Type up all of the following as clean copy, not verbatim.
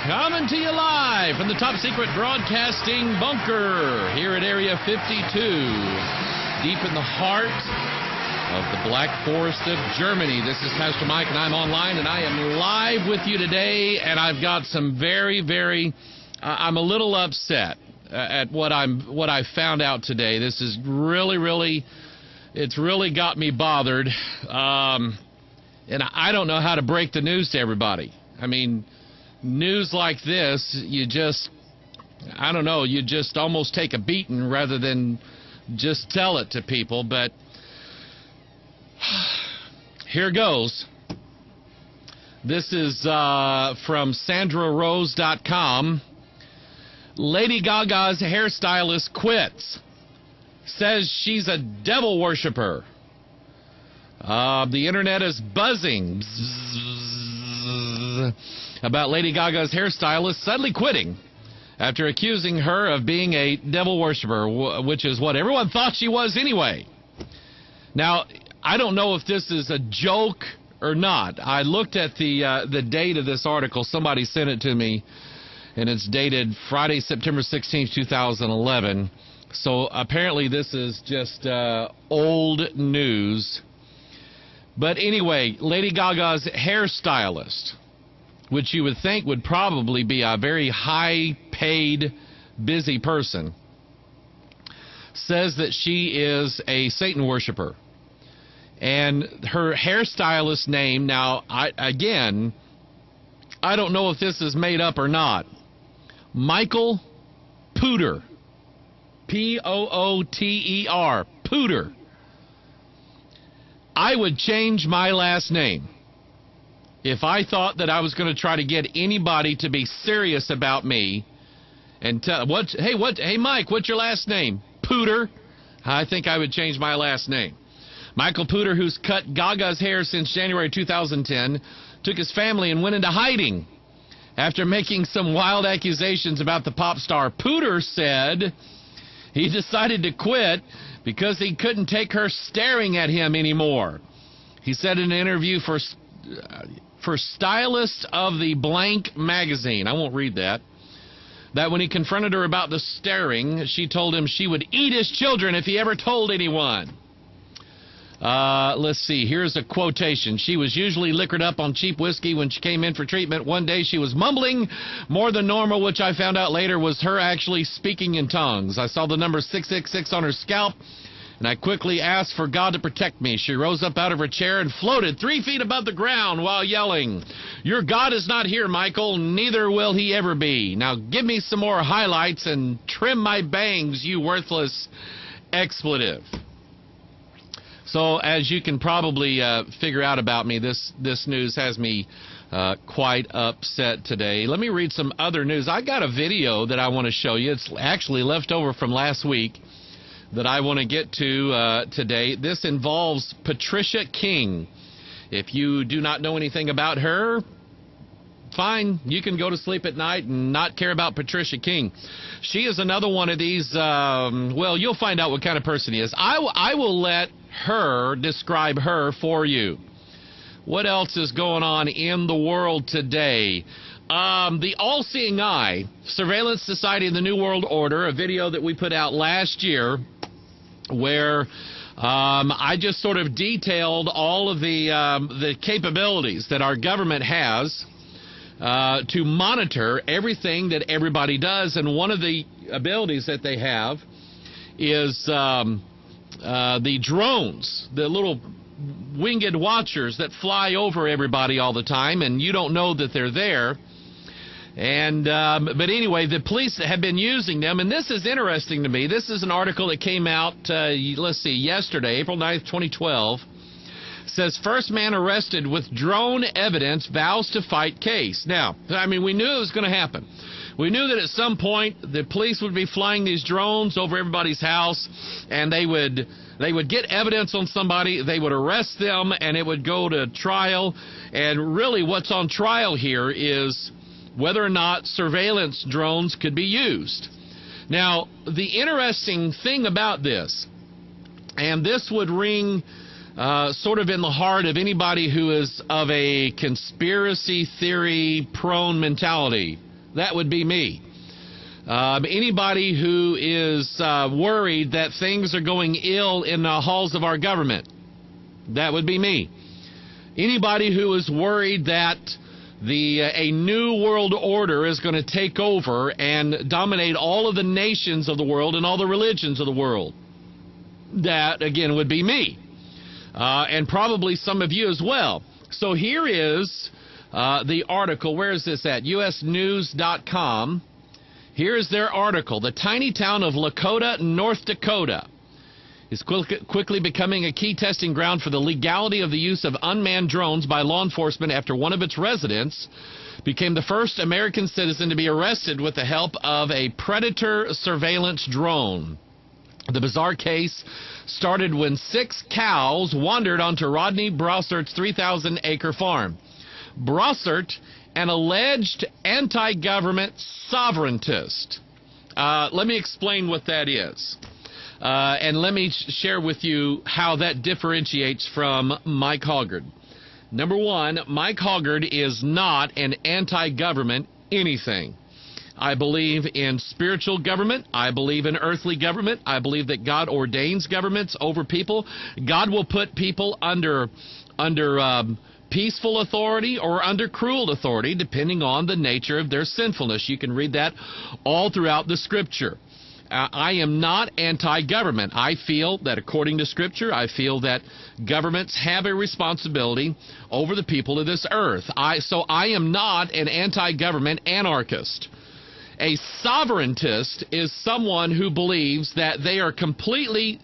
Coming to you live from the top secret broadcasting bunker here at Area 52, deep in the heart of the Black Forest of Germany. This is Pastor Mike, and I'm online, and I am live with you today, and I've got some I'm a little upset at what I found out today. This is it's really got me bothered, and I don't know how to break the news to everybody. I mean, news like this, you just almost take a beating rather than just tell it to people. But here goes. This is from SandraRose.com. Lady Gaga's hairstylist quits. Says she's a devil worshiper. The internet is buzzing about Lady Gaga's hairstylist suddenly quitting after accusing her of being a devil worshiper, which is what everyone thought she was anyway. Now, I don't know if this is a joke or not. I looked at the date of this article. Somebody sent it to me, and it's dated Friday, September 16, 2011. So apparently this is just old news. But anyway, Lady Gaga's hairstylist, which you would think would probably be a very high-paid, busy person, says that she is a Satan worshiper. And her hairstylist name, now, I don't know if this is made up or not, Michael Pooter. P-O-O-T-E-R. Pooter. I would change my last name if I thought that I was going to try to get anybody to be serious about me and tell hey Mike, what's your last name? Pooter. I think I would change my last name. Michael Pooter, who's cut Gaga's hair since January 2010, took his family and went into hiding after making some wild accusations about the pop star. Pooter said he decided to quit because he couldn't take her staring at him anymore. He said in an interview for Stylist of the Blank magazine, I won't read that when he confronted her about the staring, she told him she would eat his children if he ever told anyone. Let's see, here's a quotation. She was usually liquored up on cheap whiskey when she came in for treatment. One day she was mumbling more than normal, which I found out later was her actually speaking in tongues. I saw the number 666 on her scalp, and I quickly asked for God to protect me. She rose up out of her chair and floated 3 feet above the ground while yelling, "Your God is not here, Michael. Neither will he ever be. Now give me some more highlights and trim my bangs, you worthless expletive." So, as you can probably figure out about me, this news has me quite upset today. Let me read some other news. I got a video that I want to show you. It's actually left over from last week that I want to get to today. This involves Patricia King. If you do not know anything about her, fine, you can go to sleep at night and not care about Patricia King. She is another one of these, well, you'll find out what kind of person he is. I will let her describe her for you. What else is going on in the world today? The All-Seeing Eye, Surveillance Society of the New World Order, a video that we put out last year where I just sort of detailed all of the capabilities that our government has to monitor everything that everybody does. And one of the abilities that they have is the drones, the little winged watchers that fly over everybody all the time, and you don't know that they're there. And but anyway, the police have been using them, and this is interesting to me. This is an article that came out, yesterday, April 9th, 2012. Says first man arrested with drone evidence vows to fight case. Now, I mean, we knew it was going to happen. We knew that at some point the police would be flying these drones over everybody's house, and they would get evidence on somebody, they would arrest them, and it would go to trial. And really what's on trial here is whether or not surveillance drones could be used. Now, the interesting thing about this, and this would ring sort of in the heart of anybody who is of a conspiracy theory prone mentality. That would be me. Anybody who is worried that things are going ill in the halls of our government, that would be me. Anybody who is worried that a new world order is going to take over and dominate all of the nations of the world and all the religions of the world, that, again, would be me. And probably some of you as well. So here is the article. Where is this at? usnews.com. Here's their article. The tiny town of Lakota, North Dakota, is quickly becoming a key testing ground for the legality of the use of unmanned drones by law enforcement after one of its residents became the first American citizen to be arrested with the help of a Predator surveillance drone. The bizarre case started when 6 cows wandered onto Rodney Brossert's 3,000-acre farm. Brossert, an alleged anti-government sovereigntist. Let me explain what that is. And let me share with you how that differentiates from Mike Hoggard. Number one, Mike Hoggard is not an anti-government anything. I believe in spiritual government. I believe in earthly government. I believe that God ordains governments over people. God will put people under peaceful authority or under cruel authority, depending on the nature of their sinfulness. You can read that all throughout the Scripture. I am not anti-government. I feel that according to Scripture, I feel that governments have a responsibility over the people of this earth. So I am not an anti-government anarchist. A sovereigntist is someone who believes that they are completely,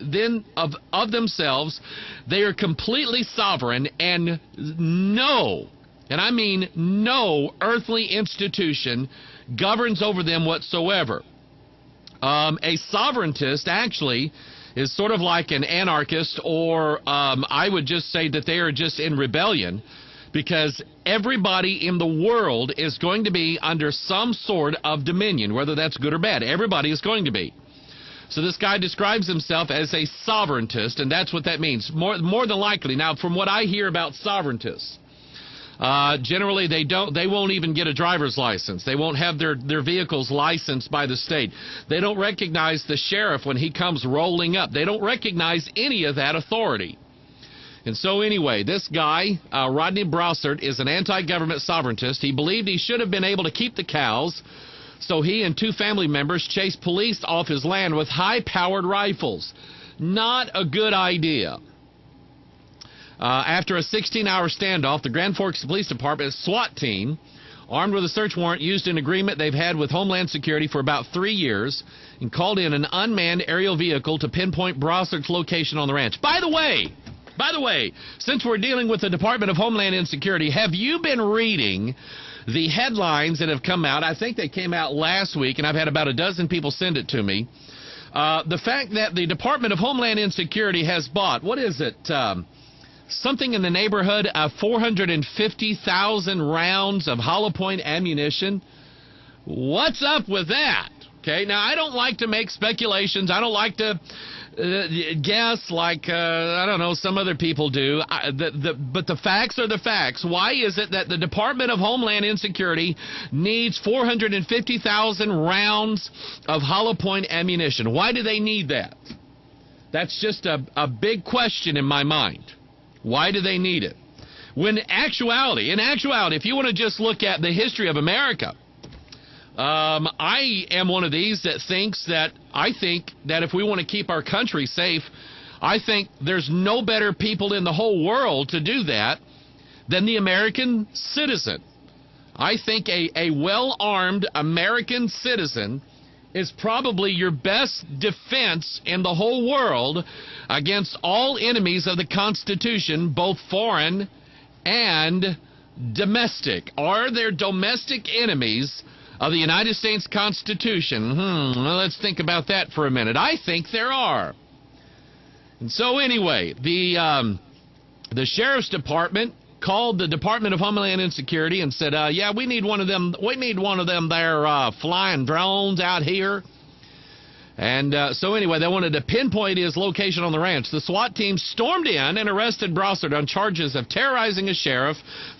of themselves, they are completely sovereign, and no, and I mean no, earthly institution governs over them whatsoever. A sovereigntist actually is sort of like an anarchist, or I would just say that they are just in rebellion, because everybody in the world is going to be under some sort of dominion, whether that's good or bad. Everybody is going to be. So this guy describes himself as a sovereigntist, and that's what that means. More than likely. Now, from what I hear about sovereigntists, generally they won't even get a driver's license. They won't have their vehicles licensed by the state. They don't recognize the sheriff when he comes rolling up. They don't recognize any of that authority. And so anyway, this guy, Rodney Brossert, is an anti-government sovereigntist. He believed he should have been able to keep the cows, so he and 2 family members chased police off his land with high-powered rifles. Not a good idea. After a 16-hour standoff, the Grand Forks Police Department SWAT team, armed with a search warrant used in agreement they've had with Homeland Security for about 3 years, and called in an unmanned aerial vehicle to pinpoint Brossert's location on the ranch. By the way, since we're dealing with the Department of Homeland Security, have you been reading the headlines that have come out? I think they came out last week, and I've had about a dozen people send it to me. The fact that the Department of Homeland Security has bought, what is it, something in the neighborhood of 450,000 rounds of hollow point ammunition? What's up with that? Okay, now I don't like to make speculations. I don't like to guess like, I don't know, some other people do. But the facts are the facts. Why is it that the Department of Homeland Security needs 450,000 rounds of hollow point ammunition? Why do they need that? That's just a big question in my mind. Why do they need it? When in actuality, if you want to just look at the history of America, I am one of these that I think that if we want to keep our country safe, I think there's no better people in the whole world to do that than the American citizen. I think a well-armed American citizen is probably your best defense in the whole world against all enemies of the Constitution, both foreign and domestic. Are there domestic enemies of the United States Constitution? Well, let's think about that for a minute. I think there are. And so anyway, the Sheriff's Department called the Department of Homeland Security and said, yeah, we need one of them there flying drones out here. And so anyway, they wanted to pinpoint his location on the ranch. The SWAT team stormed in and arrested Brossert on charges of terrorizing a sheriff,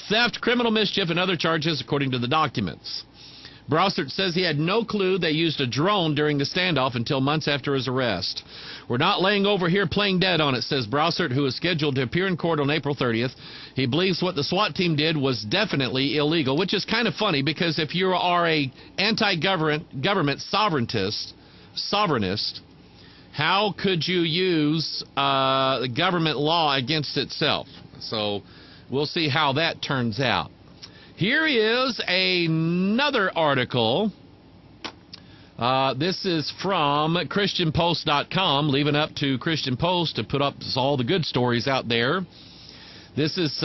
theft, criminal mischief, and other charges, according to the documents. Brossart says he had no clue they used a drone during the standoff until months after his arrest. We're not laying over here playing dead on it, says Brossart, who is scheduled to appear in court on April 30th. He believes what the SWAT team did was definitely illegal, which is kind of funny because if you are a anti-government sovereignist, how could you use the government law against itself? So we'll see how that turns out. Here is another article. This is from ChristianPost.com, leaving up to Christian Post to put up all the good stories out there. This is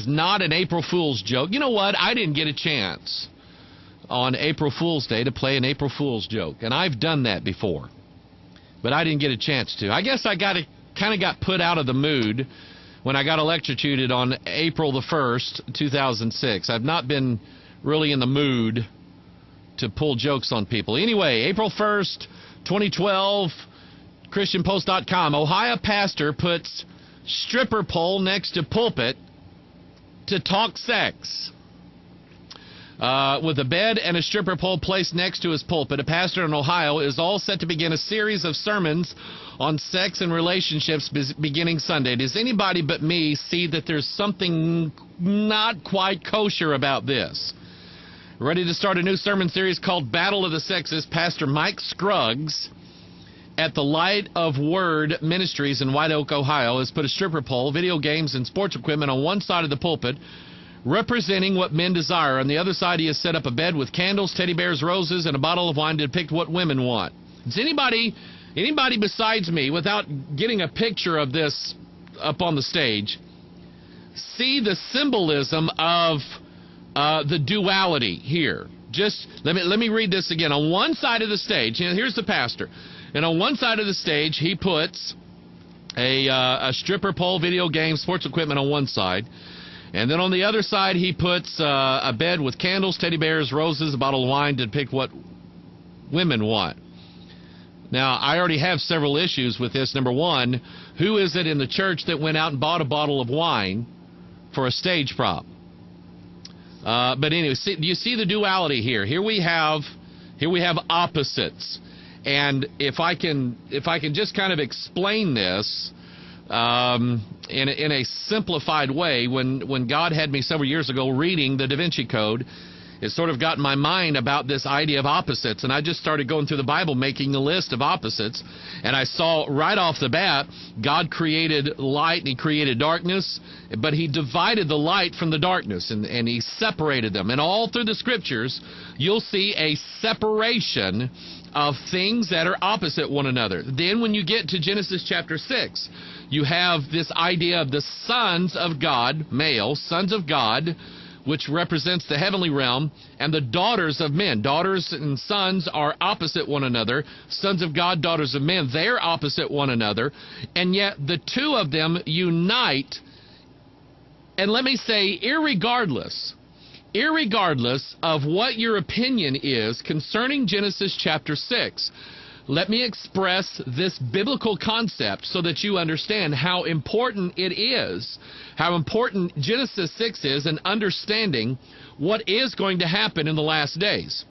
not an April Fool's joke. You know what? I didn't get a chance on April Fool's Day to play an April Fool's joke, and I've done that before, but I didn't get a chance to. I guess I kind of got put out of the mood when I got electrocuted on April the 1st, 2006. I've not been really in the mood to pull jokes on people. Anyway, April 1st, 2012, ChristianPost.com. Ohio pastor puts stripper pole next to pulpit to talk sex. With a bed and a stripper pole placed next to his pulpit, a pastor in Ohio is all set to begin a series of sermons on sex and relationships beginning Sunday. Does anybody but me see that there's something not quite kosher about this? Ready to start a new sermon series called Battle of the Sexes, Pastor Mike Scruggs at the Light of Word Ministries in White Oak, Ohio, has put a stripper pole, video games, and sports equipment on one side of the pulpit, representing what men desire. On the other side, he has set up a bed with candles, teddy bears, roses, and a bottle of wine to depict what women want. Does anybody besides me, without getting a picture of this up on the stage, see the symbolism of the duality here? Just let me read this again. On one side of the stage, here's the pastor, and on one side of the stage, he puts a stripper pole, video game, sports equipment on one side. And then on the other side, he puts a bed with candles, teddy bears, roses, a bottle of wine to depict what women want. Now, I already have several issues with this. Number one, who is it in the church that went out and bought a bottle of wine for a stage prop? But anyway, do you see the duality here? Here we have opposites. And if I can just kind of explain this in a simplified way, when God had me several years ago reading the Da Vinci Code, it sort of got in my mind about this idea of opposites, and I just started going through the Bible making a list of opposites, and I saw right off the bat God created light and he created darkness, but he divided the light from the darkness, and he separated them. And all through the scriptures you'll see a separation of things that are opposite one another. Then when you get to Genesis chapter 6, you have this idea of the sons of God, male, sons of God, which represents the heavenly realm, and the daughters of men. Daughters and sons are opposite one another. Sons of God, daughters of men, they're opposite one another. And yet the two of them unite, and let me say, irregardless of what your opinion is concerning Genesis chapter 6, let me express this biblical concept so that you understand how important it is, how important Genesis 6 is in understanding what is going to happen in the last days.